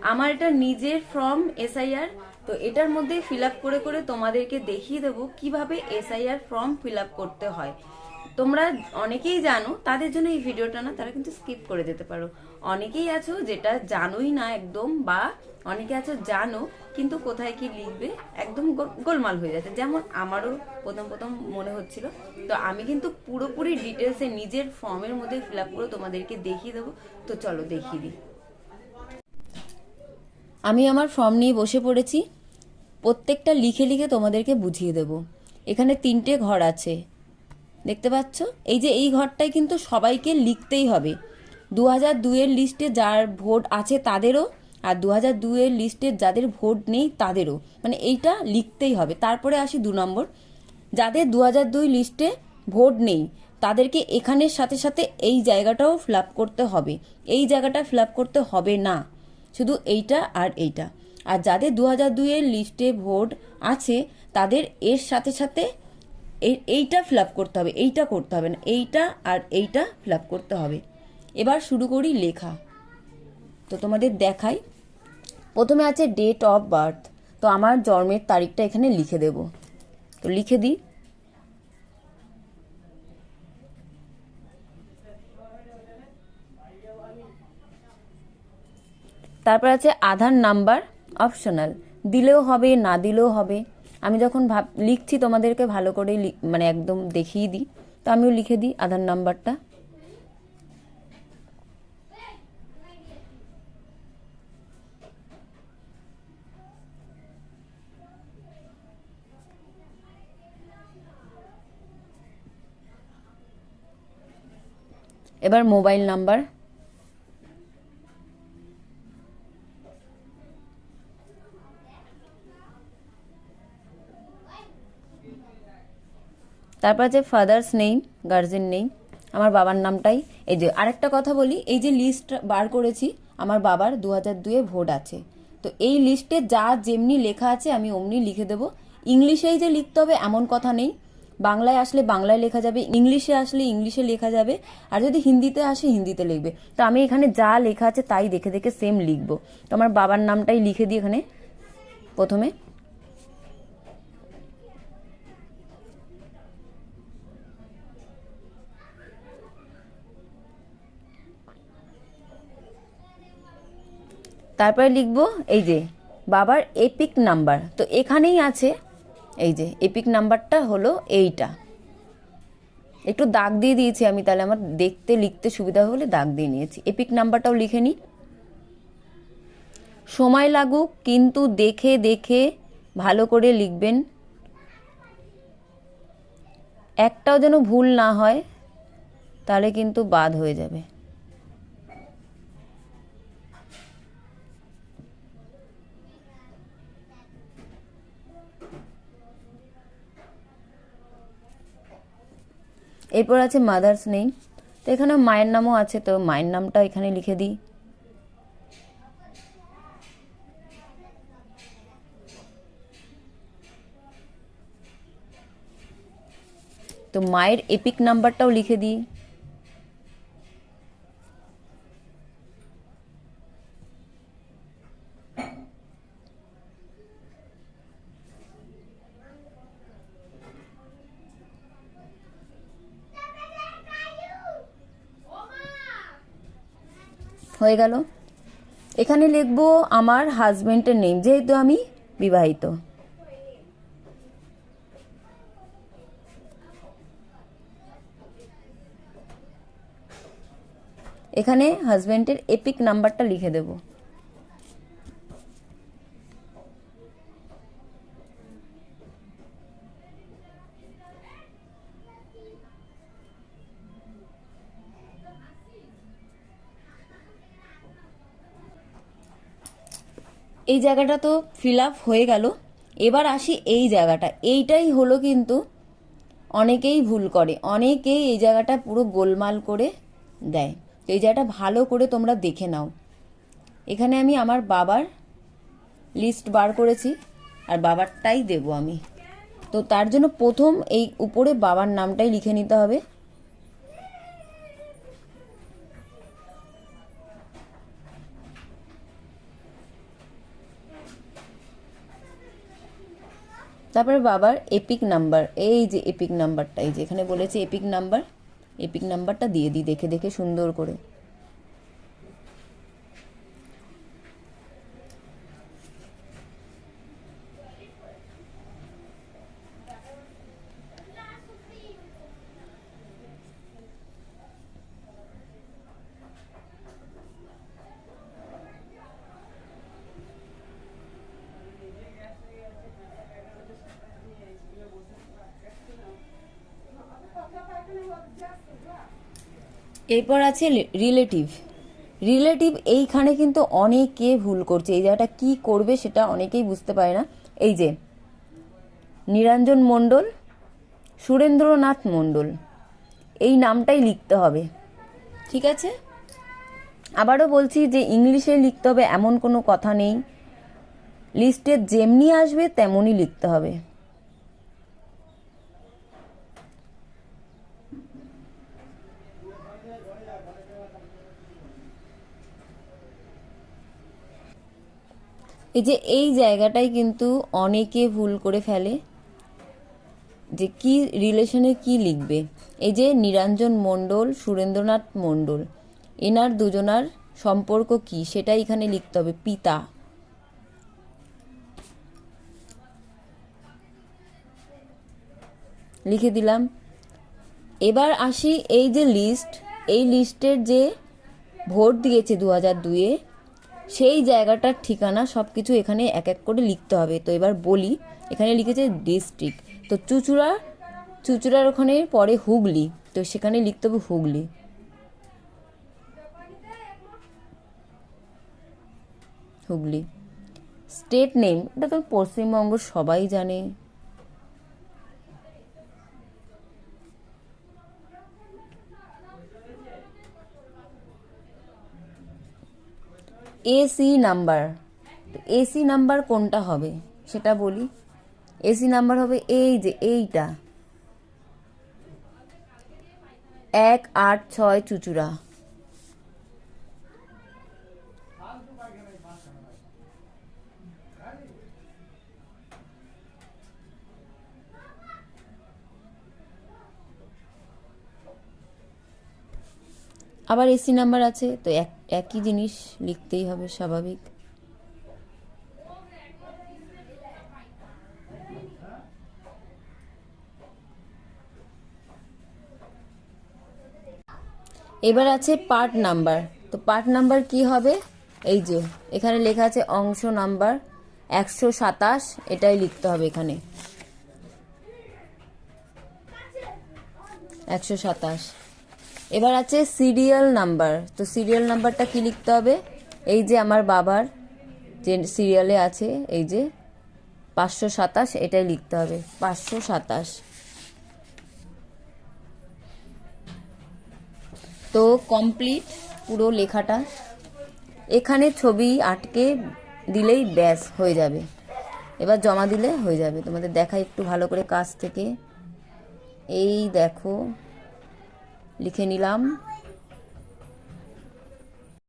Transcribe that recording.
আমার এটা নিজের ফর্ম এসআইআর, তো এটার মধ্যে ফিল আপ করে করে তোমাদেরকে দেখিয়ে দেবো কিভাবে এসআইআর ফর্ম ফিল আপ করতে হয়। তোমরা অনেকেই জানো, তাদের জন্য এই ভিডিওটা না, তারা কিন্তু স্কিপ করে যেতে পারো। অনেকেই আছো যেটা জানোই না একদম, বা অনেকে আছো জানো কিন্তু কোথায় কি লিখবে একদম গোলমাল হয়ে যাচ্ছে, যেমন আমারও প্রথম প্রথম মনে হচ্ছিল। তো আমি কিন্তু পুরোপুরি ডিটেলসে নিজের ফর্মের মধ্যে ফিল আপ করে তোমাদেরকে দেখিয়ে দেবো। তো চলো দেখিয়ে দিই। আমি আমার ফর্ম নিয়ে বসে পড়েছি, প্রত্যেকটা লিখে লিখে তোমাদেরকে বুঝিয়ে দেব। এখানে 3টে ঘর আছে, দেখতে পাচ্ছ? এই যে এই ঘরটাই কিন্তু সবাইকে লিখতেই হবে। 2002-এর লিস্টে যার ভোট আছে তাদেরও, আর 2002-এর লিস্টে যাদের ভোট নেই তাদেরও, মানে এইটা লিখতেই হবে। তারপরে আসি 2 নম্বর, যাদের 2002 লিস্টে ভোট নেই তাদেরকে এখানের সাথে সাথে এই জায়গাটাও ফিল আপ করতে হবে। এই জায়গাটা ফিল আপ করতে হবে না, শুধু এইটা আর এইটা। আর যাদের 2002-এর লিস্টে ভোট আছে তাদের এর সাথে সাথে এইটা ফিল আপ করতে হবে, এইটা করতে হবে না, এইটা আর এইটা ফিল আপ করতে হবে। এবার শুরু করি লেখা। তো তোমাদের দেখাই, প্রথমে আছে ডেট অফ বার্থ। তো আমার জন্মের তারিখটা এখানে লিখে দেব, তো লিখে দিই। তারপর আছে আধার নাম্বার, অপশনাল, দিলেও হবে না দিলেও হবে। আমি যখন লিখছি তোমাদেরকে ভালো করে মানে একদম দেখিয়ে দিই, তো আমিও লিখে দিই আধার নাম্বারটা। এবার মোবাইল নাম্বার, তারপর আছে ফাদার্স নেম, গার্জেন নেম, আমার বাবার নামটাই। এই যে আরেকটা কথা বলি, এই যে লিস্ট বার করেছি, আমার বাবার 2002-এ ভোট আছে, তো এই লিস্টে যা যেমনি লেখা আছে আমি অমনি লিখে দেবো। ইংলিশেই যে লিখতে হবে এমন কথা নেই, বাংলায় আসলে বাংলায় লেখা যাবে, ইংলিশে আসলে ইংলিশে লেখা যাবে, আর যদি হিন্দিতে আসে হিন্দিতে লিখবে। তো আমি এখানে যা লেখা আছে তাই দেখে দেখে সেম লিখবো। তো আমার বাবার নামটাই লিখে দিই এখানে প্রথমে। তারপরে লিখবো এই যে বাবার এপিক নাম্বার, তো এখানেই আছে এই যে এপিক নাম্বারটা হলো এইটা। একটু দাগ দিয়ে দিয়েছি আমি, তাহলে আমার দেখতে লিখতে সুবিধা হবে বলে দাগ দিয়ে নিয়েছি। এপিক নাম্বারটাও লিখে নিই। সময় লাগুক কিন্তু দেখে দেখে ভালো করে লিখবেন, একটাও যেন ভুল না হয়, তাহলে কিন্তু বাদ হয়ে যাবে। এরপর আছে মাদার্স নেম, তো এখানে মায়ের নামও আছে, তো মায়ের নামটা এখানে লিখে দিই। তো মায়ের এপিক নাম্বারটাও লিখে দিই। হয়ে গেল। এখানে লিখবো আমার হাজবেন্ডের নেম, যেহেতু আমি বিবাহিত। এখানে হাজবেন্ডের এপিক নাম্বারটা লিখে দেব। এই জায়গাটা তো ফিল আপ হয়ে গেল। এবার আসি এই জায়গাটা, এইটাই হলো কিন্তু অনেকেই ভুল করে, অনেকেই এই জায়গাটা পুরো গোলমাল করে দেয়। তো এই জায়গাটা ভালো করে তোমরা দেখে নাও। এখানে আমি আমার বাবার লিস্ট বার করেছি, আর বাবারটাই দেব আমি। তো তার জন্য প্রথম এই উপরে বাবার নামটাই লিখে নিতে হবে। তারপরে বাবার এপিক নাম্বার, এই যে এপিক নাম্বারটা, এই যে এখানে বলেছে এপিক নাম্বার, এপিক নাম্বারটা দিয়ে দিই দেখে দেখে সুন্দর করে। এরপর আছে রিলেটিভ। রিলেটিভ এইখানে কিন্তু অনেকে ভুল করছে, এই জায়গাটা কি করবে সেটা অনেকেই বুঝতে পারে না। এই যে নিরঞ্জন মণ্ডল, সুরেন্দ্রনাথ মণ্ডল, এই নামটাই লিখতে হবে, ঠিক আছে? আবারও বলছি যে ইংলিশে লিখতে হবে এমন কোনো কথা নেই, লিস্টে যেমনি আসবে তেমনই লিখতে হবে। এই যে এই জায়গাটাই কিন্তু অনেকে ভুল করে ফেলে, যে কি রিলেশনে কি লিখবে। এই যে নিরঞ্জন মণ্ডল, সুরেন্দ্রনাথ মণ্ডল, এনার দুজনার সম্পর্ক কি সেটা এখানে লিখতে হবে, পিতা। লিখে দিলাম। এবার আসি এই যে লিস্ট, এই লিস্টের যে ভোট দিয়েছে 2002-এ, সেই জায়গাটার ঠিকানা সব কিছু এখানে এক এক করে লিখতে হবে। তো এবার বলি, এখানে লিখেছে ডিস্ট্রিক্ট, তো চুঁচুড়ার ওখানে পরে হুগলি, তো সেখানে লিখতে হবে হুগলি। হুগলি। স্টেট নেম, এটা তো পশ্চিমবঙ্গ সবাই জানে। এসি নাম্বার, এসি নাম্বার কোনটা হবে সেটা বলি। এসি নাম্বার হবে এই যে এইটা, 186 চুঁচুড়া। আবার এসি নাম্বার আছে, তো একই জিনিস লিখতেই হবে, স্বাভাবিক। এবার আছে পার্ট নাম্বার, তো পার্ট নাম্বার কি হবে, এই যে এখানে লেখা আছে অংশ নাম্বার 127, এটাই লিখতে হবে এখানে 127। এবার আছে সিরিয়াল নাম্বার, তো সিরিয়াল নাম্বারটা কি লিখতে হবে, এই যে আমার বাবার যে সিরিয়ালে আছে এই যে 527, এটাই লিখতে হবে 527। তো কমপ্লিট পুরো লেখাটা, এখানে ছবি আটকে দিলেই ব্যাস হয়ে যাবে, এবার জমা দিলে হয়ে যাবে। তোমাদের দেখাই একটু ভালো করে কাছ থেকে, এই দেখো লিখে নিলাম।